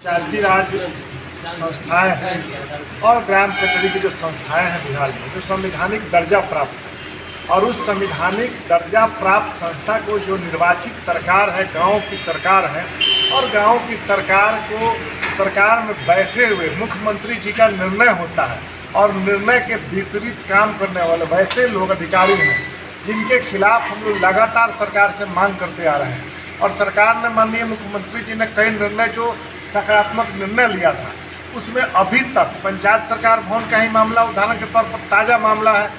पंचायती राज संस्थाएं हैं और ग्राम कचहरी की जो संस्थाएं हैं बिहार में जो संवैधानिक दर्जा प्राप्त है और उस संवैधानिक दर्जा प्राप्त संस्था को जो निर्वाचित सरकार है, गांव की सरकार है, और गांव की सरकार को सरकार में बैठे हुए मुख्यमंत्री जी का निर्णय होता है और निर्णय के विपरीत काम करने वाले वैसे लोग अधिकारी हैं जिनके खिलाफ हम लोग लगातार सरकार से मांग करते आ रहे हैं। और सरकार ने, माननीय मुख्यमंत्री जी ने कई निर्णय जो सकारात्मक निर्णय लिया था उसमें अभी तक पंचायत सरकार भवन का ही मामला उदाहरण के तौर पर ताज़ा मामला है,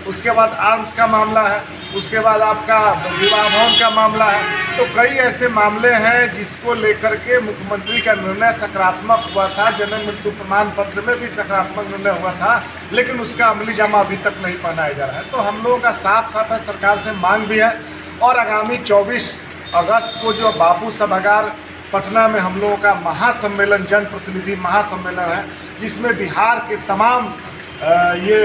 उसके बाद आर्म्स का मामला है, उसके बाद आपका विवाह भवन का मामला है। तो कई ऐसे मामले हैं जिसको लेकर के मुख्यमंत्री का निर्णय सकारात्मक हुआ था, जन्म मृत्यु प्रमाण पत्र में भी सकारात्मक निर्णय हुआ था, लेकिन उसका अमली जामा अभी तक नहीं पहनाया जा रहा है। तो हम लोगों का साफ साफ है, सरकार से मांग भी है और आगामी 24 अगस्त को जो बापू सभागार पटना में हम लोगों का महासम्मेलन, जनप्रतिनिधि महासम्मेलन है, जिसमें बिहार के तमाम ये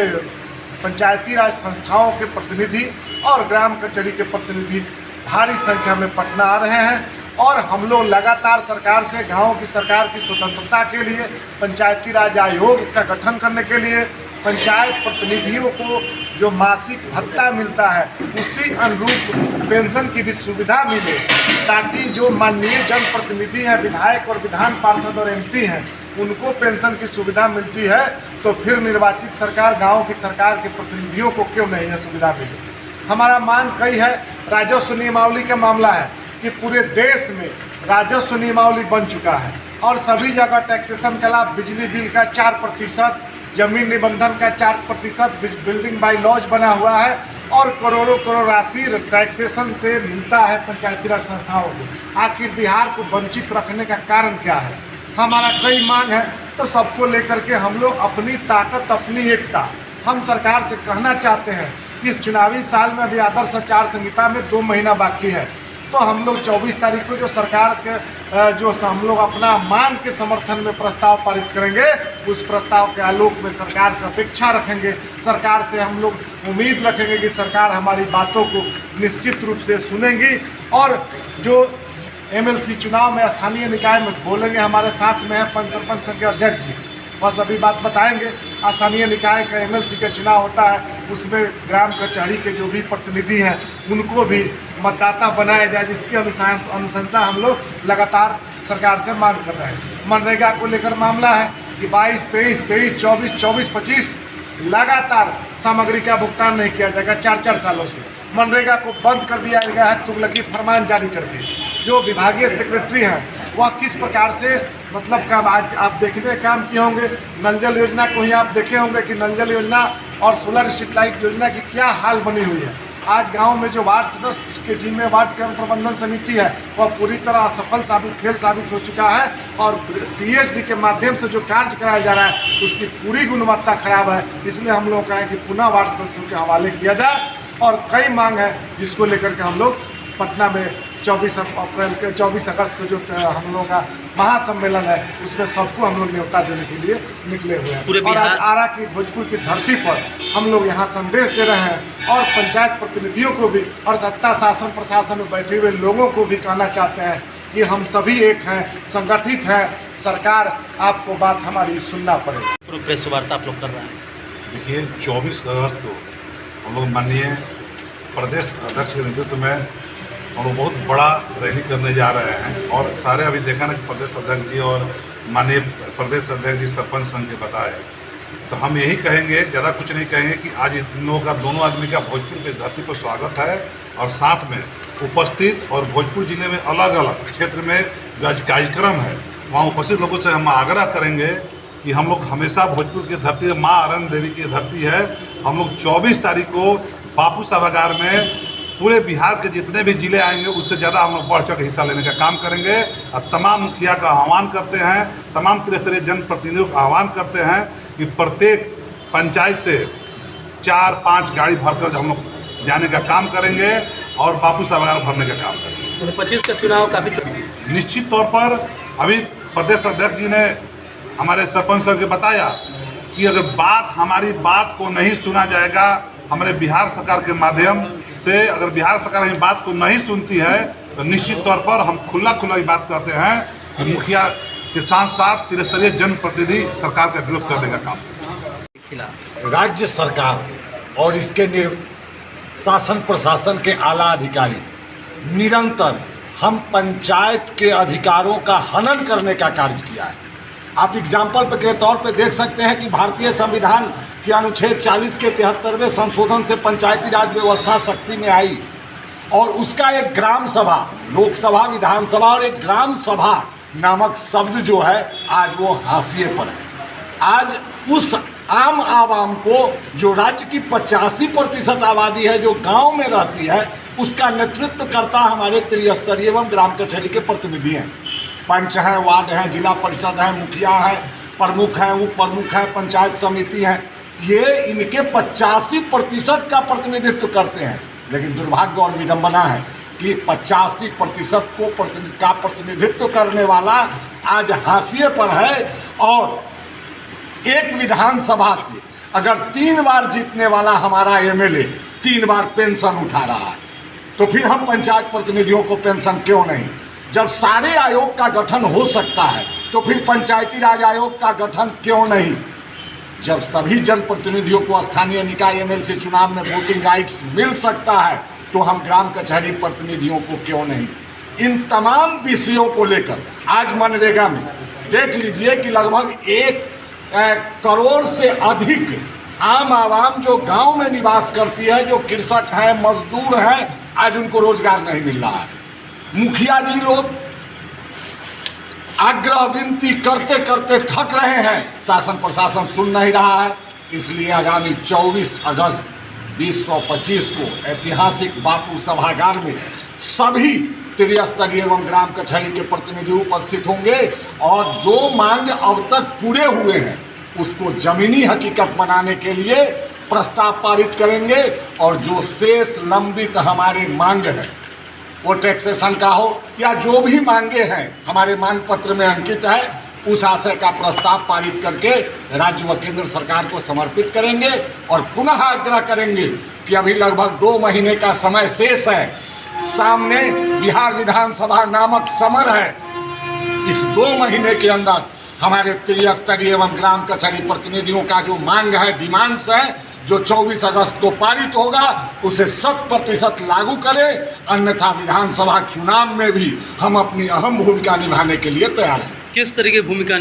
पंचायती राज संस्थाओं के प्रतिनिधि और ग्राम कचहरी के प्रतिनिधि भारी संख्या में पटना आ रहे हैं। और हम लोग लगातार सरकार से गाँव की सरकार की स्वतंत्रता के लिए, पंचायती राज आयोग का गठन करने के लिए, पंचायत प्रतिनिधियों को जो मासिक भत्ता मिलता है उसी अनुरूप पेंशन की भी सुविधा मिले, ताकि जो माननीय जनप्रतिनिधि हैं, विधायक और विधान पार्षद और एमपी हैं, उनको पेंशन की सुविधा मिलती है तो फिर निर्वाचित सरकार, गांव की सरकार के प्रतिनिधियों को क्यों नहीं है सुविधा मिली। हमारा मांग कई है। राजस्व नियमावली का मामला है कि पूरे देश में राजस्व नियमावली बन चुका है और सभी जगह टैक्सेशन के लाभ, बिजली बिल का 4%, जमीन निबंधन का 4%, बिल्डिंग बाई लॉज बना हुआ है और करोड़ों करोड़ राशि टैक्सेशन से मिलता है पंचायती राज संस्थाओं को। आखिर बिहार को वंचित रखने का कारण क्या है? हमारा कई मांग है, तो सबको लेकर के हम लोग अपनी ताकत, अपनी एकता हम सरकार से कहना चाहते हैं। इस चुनावी साल में अभी आदर्श आचार संहिता में 2 महीना बाकी है, तो हम लोग 24 तारीख को जो सरकार के जो हम लोग अपना मांग के समर्थन में प्रस्ताव पारित करेंगे, उस प्रस्ताव के आलोक में सरकार से अपेक्षा रखेंगे, सरकार से हम लोग उम्मीद रखेंगे कि सरकार हमारी बातों को निश्चित रूप से सुनेंगी। और जो एमएलसी चुनाव में स्थानीय निकाय में बोलेंगे, हमारे साथ में है पंच सरपंच संघ के अध्यक्ष जी, बस अभी बात बताएंगे। स्थानीय निकाय का एमएलसी का चुनाव होता है, उसमें ग्राम कचहरी के जो भी प्रतिनिधि हैं उनको भी मतदाता बनाया जाए, जिसकी अनुशंसा हम लोग लगातार सरकार से मांग कर रहे हैं। मनरेगा को लेकर मामला है कि 22, 23, 23, 24, 24, 25 लगातार सामग्री का भुगतान नहीं किया जाएगा। 4-4 सालों से मनरेगा को बंद कर दिया गया है, तुगलकी फरमान जारी करके। जो विभागीय सेक्रेटरी हैं वह किस प्रकार से मतलब काम आज आप देखने काम किए होंगे। नल जल योजना को ही आप देखे होंगे कि नल जल योजना और सोलर स्ट्रीट लाइट योजना की क्या हाल बनी हुई है। आज गांव में जो वार्ड सदस्य के जिम्मे वार्ड के प्रबंधन समिति है वह पूरी तरह असफल फेल साबित हो चुका है और पीएचडी के माध्यम से जो कार्य कराया जा रहा है उसकी पूरी गुणवत्ता खराब है। इसलिए हम लोग कहें कि पुनः वार्ड सदस्यों के हवाले किया जाए। और कई मांग है जिसको लेकर के हम लोग पटना में 24 अगस्त को जो हम लोगों का महासम्मेलन है उसमें सबको हम लोग न्योता देने के लिए निकले हुए हैं। और आज आरा की, भोजपुर की धरती पर हम लोग यहाँ संदेश दे रहे हैं और पंचायत प्रतिनिधियों को भी और सत्ता शासन प्रशासन में बैठे हुए लोगों को भी कहना चाहते हैं कि हम सभी एक हैं, संगठित हैं। सरकार आपको बात हमारी सुनना पड़ेगा। प्रेस वार्ता आप लोग कर रहे हैं। देखिए 24 अगस्त को हम लोग माननीय प्रदेश अध्यक्ष के नेतृत्व में हम लोग बहुत बड़ा रैली करने जा रहे हैं और सारे अभी देखा ना कि प्रदेश अध्यक्ष जी और माननीय प्रदेश अध्यक्ष जी सरपंच संघ के बताए, तो हम यही कहेंगे, ज़्यादा कुछ नहीं कहेंगे कि आज इन लोगों का, दोनों आदमी का भोजपुर की धरती पर स्वागत है और साथ में उपस्थित और भोजपुर जिले में अलग अलग क्षेत्र में जो आज कार्यक्रम है वहाँ उपस्थित लोगों से हम आग्रह करेंगे कि हम लोग हमेशा भोजपुर की धरती, माँ अरन देवी की धरती है, हम लोग 24 तारीख को बापू सभागार में पूरे बिहार के जितने भी जिले आएंगे उससे ज़्यादा हम लोग बढ़ चढ़ हिस्सा लेने का काम करेंगे। और तमाम मुखिया का आह्वान करते हैं, तमाम त्रिस्तरीय जनप्रतिनिधियों का आह्वान करते हैं कि प्रत्येक पंचायत से 4-5 गाड़ी भरकर हम लोग जाने का काम करेंगे और बापू सभागार भरने का काम करेंगे। 25 का चुनाव काफ़ी निश्चित तौर पर अभी प्रदेश अध्यक्ष जी ने हमारे सरपंच सर के बताया कि अगर हमारी बात को नहीं सुना जाएगा, हमारे बिहार सरकार के माध्यम से अगर बिहार सरकार हमारी बात को नहीं सुनती है तो निश्चित तौर पर हम खुला ये बात कहते हैं कि मुखिया के साथ साथ त्रिस्तरीय जनप्रतिनिधि सरकार का विरोध करने का काम करें। राज्य सरकार और इसके शासन प्रशासन के आला अधिकारी निरंतर हम पंचायत के अधिकारों का हनन करने का कार्य किया है। आप एग्जाम्पल के तौर पे देख सकते हैं कि भारतीय संविधान के अनुच्छेद 40 के 73वें संशोधन से पंचायती राज व्यवस्था शक्ति में आई और उसका एक ग्राम सभा, लोकसभा, विधानसभा और एक ग्राम सभा नामक शब्द जो है आज वो हाशिए पर है। आज उस आम आवाम को, जो राज्य की 85% आबादी है जो गांव में रहती है, उसका नेतृत्व करता हमारे त्रिस्तरीय एवं ग्राम कचहरी के प्रतिनिधि हैं। पंच हैं, वार्ड हैं, जिला परिषद है, मुखिया है, प्रमुख हैं, उप प्रमुख हैं, पंचायत समिति हैं। ये इनके 85% का प्रतिनिधित्व करते हैं। लेकिन दुर्भाग्य और विडंबना है कि 85% को प्रतिनिधित्व करने वाला आज हाशिए पर है और एक विधानसभा से अगर 3 बार जीतने वाला हमारा एमएलए 3 बार पेंशन उठा रहा है, तो फिर हम पंचायत प्रतिनिधियों को पेंशन क्यों नहीं? जब सारे आयोग का गठन हो सकता है तो फिर पंचायती राज आयोग का गठन क्यों नहीं? जब सभी जनप्रतिनिधियों को स्थानीय निकाय एमएलसी चुनाव में वोटिंग राइट्स मिल सकता है तो हम ग्राम कचहरी प्रतिनिधियों को क्यों नहीं? इन तमाम विषयों को लेकर आज मनरेगा में देख लीजिए कि लगभग 1 करोड़ से अधिक आम आवाम जो गांव में निवास करती है, जो कृषक हैं, मजदूर हैं, आज उनको रोजगार नहीं मिल रहा है। मुखिया जी लोग आग्रह विनती करते करते थक रहे हैं, शासन प्रशासन सुन नहीं रहा है। इसलिए आगामी 24 अगस्त 2025 को ऐतिहासिक बापू सभागार में सभी त्रिस्तरीय एवं ग्राम कचहरी के प्रतिनिधि उपस्थित होंगे और जो मांग अब तक पूरे हुए हैं उसको जमीनी हकीकत बनाने के लिए प्रस्ताव पारित करेंगे और जो शेष लंबित हमारे मांग है, वो टैक्सेशन का हो या जो भी मांगे हैं हमारे मांग पत्र में अंकित है, उस आशय का प्रस्ताव पारित करके राज्य व केंद्र सरकार को समर्पित करेंगे और पुनः आग्रह करेंगे कि अभी लगभग 2 महीने का समय शेष है, सामने बिहार विधानसभा नामक समर है। इस 2 महीने के अंदर हमारे त्रिस्तरीय एवं ग्राम कचहरी प्रतिनिधियों का जो मांग है, डिमांड्स है, जो 24 अगस्त को पारित होगा उसे 100% लागू करें, अन्यथा विधानसभा चुनाव में भी हम अपनी अहम भूमिका निभाने के लिए तैयार हैं। किस तरह की भूमिका